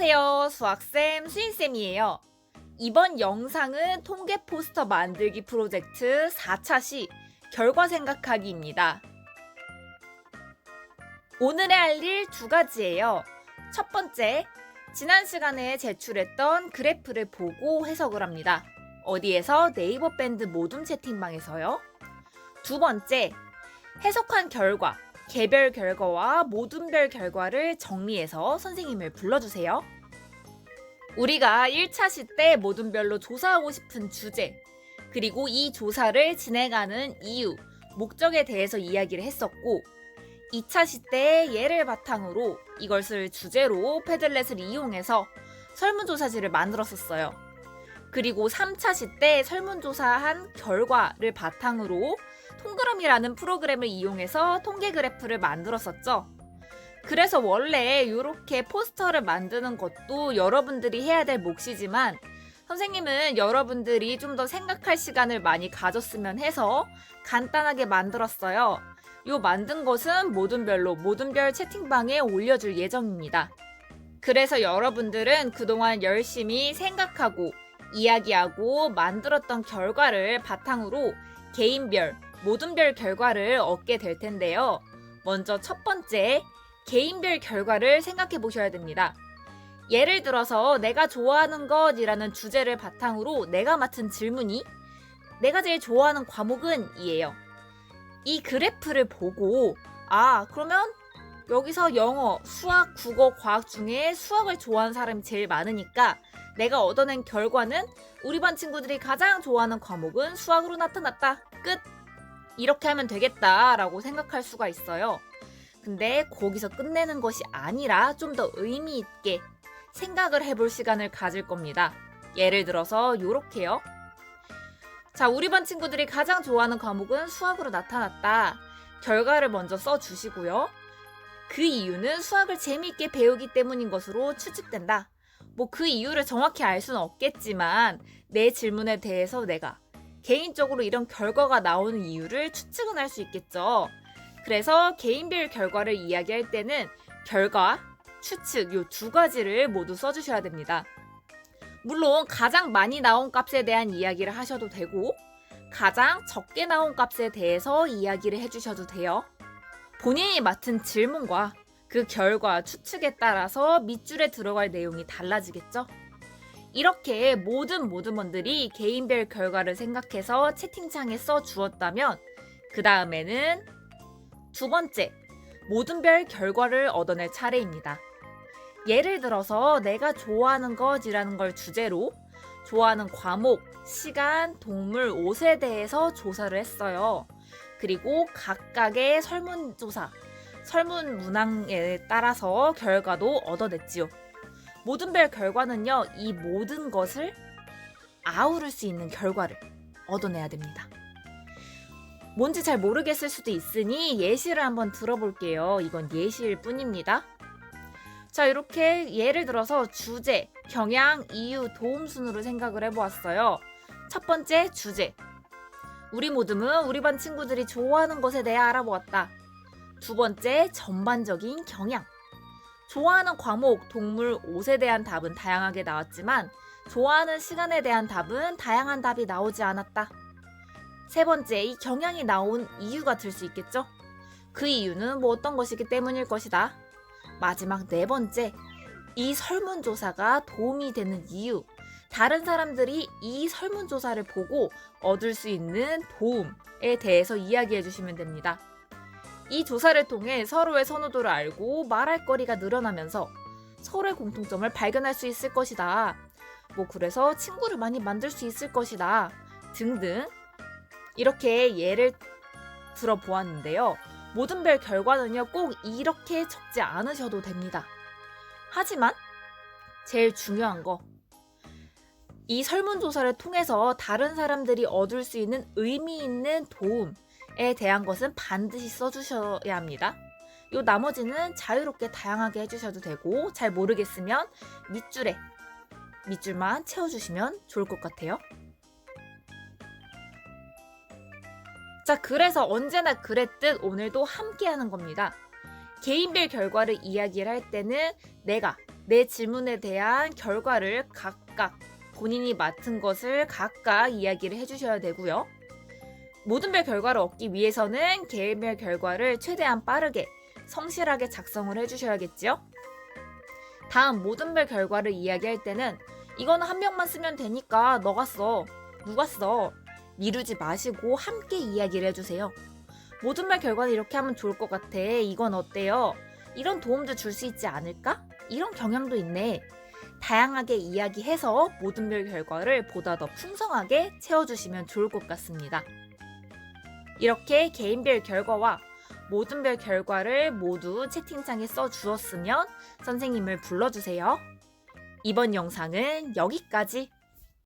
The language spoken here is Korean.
안녕하세요. 수학쌤 수인쌤이에요. 이번 영상은 통계 포스터 만들기 프로젝트 4차 시 결과 생각하기입니다. 오늘의 할 일 두 가지예요. 첫 번째, 지난 시간에 제출했던 그래프를 보고 해석을 합니다. 어디에서? 네이버 밴드 모둠 채팅방에서요. 두 번째, 해석한 결과, 개별 결과와 모둠별 결과를 정리해서 선생님을 불러주세요. 우리가 1차 시 때 모둠별로 조사하고 싶은 주제, 그리고 이 조사를 진행하는 이유, 목적에 대해서 이야기를 했었고, 2차 시 때 예를 바탕으로 이것을 주제로 패들렛을 이용해서 설문조사지를 만들었었어요. 그리고 3차 시 때 설문조사한 결과를 바탕으로 통그럼이라는 프로그램을 이용해서 통계 그래프를 만들었었죠. 그래서 원래 이렇게 포스터를 만드는 것도 여러분들이 해야 될 몫이지만 선생님은 여러분들이 좀 더 생각할 시간을 많이 가졌으면 해서 간단하게 만들었어요. 요 만든 것은 모둠별 채팅방에 올려줄 예정입니다. 그래서 여러분들은 그동안 열심히 생각하고 이야기하고 만들었던 결과를 바탕으로 개인별, 모둠별 결과를 얻게 될 텐데요. 먼저 첫 번째, 개인별 결과를 생각해 보셔야 됩니다. 예를 들어서 내가 좋아하는 것이라는 주제를 바탕으로 내가 맡은 질문이 내가 제일 좋아하는 과목은 이에요. 이 그래프를 보고 그러면 여기서 영어, 수학, 국어, 과학 중에 수학을 좋아하는 사람이 제일 많으니까 내가 얻어낸 결과는 우리 반 친구들이 가장 좋아하는 과목은 수학으로 나타났다. 끝! 이렇게 하면 되겠다라고 생각할 수가 있어요. 근데 거기서 끝내는 것이 아니라 좀 더 의미 있게 생각을 해볼 시간을 가질 겁니다. 예를 들어서 요렇게요. 자, 우리 반 친구들이 가장 좋아하는 과목은 수학으로 나타났다. 결과를 먼저 써주시고요. 그 이유는 수학을 재미있게 배우기 때문인 것으로 추측된다. 그 이유를 정확히 알 수는 없겠지만 내 질문에 대해서 내가 개인적으로 이런 결과가 나오는 이유를 추측은 할 수 있겠죠. 그래서 개인별 결과를 이야기할 때는 결과, 추측 요 두 가지를 모두 써주셔야 됩니다. 물론 가장 많이 나온 값에 대한 이야기를 하셔도 되고 가장 적게 나온 값에 대해서 이야기를 해주셔도 돼요. 본인이 맡은 질문과 그 결과, 추측에 따라서 밑줄에 들어갈 내용이 달라지겠죠? 이렇게 모든 모둠원들이 개인별 결과를 생각해서 채팅창에 써주었다면 그 다음에는 두 번째, 모둠별 결과를 얻어낼 차례입니다. 예를 들어서 내가 좋아하는 것이라는 걸 주제로 좋아하는 과목, 시간, 동물, 옷에 대해서 조사를 했어요. 그리고 각각의 설문조사, 설문 문항에 따라서 결과도 얻어냈지요. 모둠별 결과는요, 이 모든 것을 아우를 수 있는 결과를 얻어내야 됩니다. 뭔지 잘 모르겠을 수도 있으니 예시를 한번 들어볼게요. 이건 예시일 뿐입니다. 자, 이렇게 예를 들어서 주제, 경향, 이유, 도움 순으로 생각을 해보았어요. 첫 번째, 주제. 우리 모둠은 우리 반 친구들이 좋아하는 것에 대해 알아보았다. 두 번째, 전반적인 경향. 좋아하는 과목, 동물, 옷에 대한 답은 다양하게 나왔지만 좋아하는 시간에 대한 답은 다양한 답이 나오지 않았다. 세 번째, 이 경향이 나온 이유가 들 수 있겠죠? 그 이유는 어떤 것이기 때문일 것이다. 마지막 네 번째, 이 설문조사가 도움이 되는 이유. 다른 사람들이 이 설문조사를 보고 얻을 수 있는 도움에 대해서 이야기해 주시면 됩니다. 이 조사를 통해 서로의 선호도를 알고 말할 거리가 늘어나면서 서로의 공통점을 발견할 수 있을 것이다. 그래서 친구를 많이 만들 수 있을 것이다. 등등. 이렇게 예를 들어보았는데요. 모둠별 결과는요, 꼭 이렇게 적지 않으셔도 됩니다. 하지만 제일 중요한 거, 이 설문조사를 통해서 다른 사람들이 얻을 수 있는 의미 있는 도움에 대한 것은 반드시 써주셔야 합니다. 요 나머지는 자유롭게 다양하게 해주셔도 되고 잘 모르겠으면 밑줄만 채워주시면 좋을 것 같아요. 자, 그래서 언제나 그랬듯 오늘도 함께 하는 겁니다. 개인별 결과를 이야기를 할 때는 내가 내 질문에 대한 결과를 각각 본인이 맡은 것을 각각 이야기를 해주셔야 되고요. 모든 별 결과를 얻기 위해서는 개인별 결과를 최대한 빠르게 성실하게 작성을 해주셔야겠죠. 다음 모든 별 결과를 이야기할 때는 이거는 한 명만 쓰면 되니까 너가 써, 누가 써 미루지 마시고 함께 이야기를 해주세요. 모든 별 결과는 이렇게 하면 좋을 것 같아. 이건 어때요? 이런 도움도 줄 수 있지 않을까? 이런 경향도 있네. 다양하게 이야기해서 모든 별 결과를 보다 더 풍성하게 채워주시면 좋을 것 같습니다. 이렇게 개인별 결과와 모든 별 결과를 모두 채팅창에 써주었으면 선생님을 불러주세요. 이번 영상은 여기까지.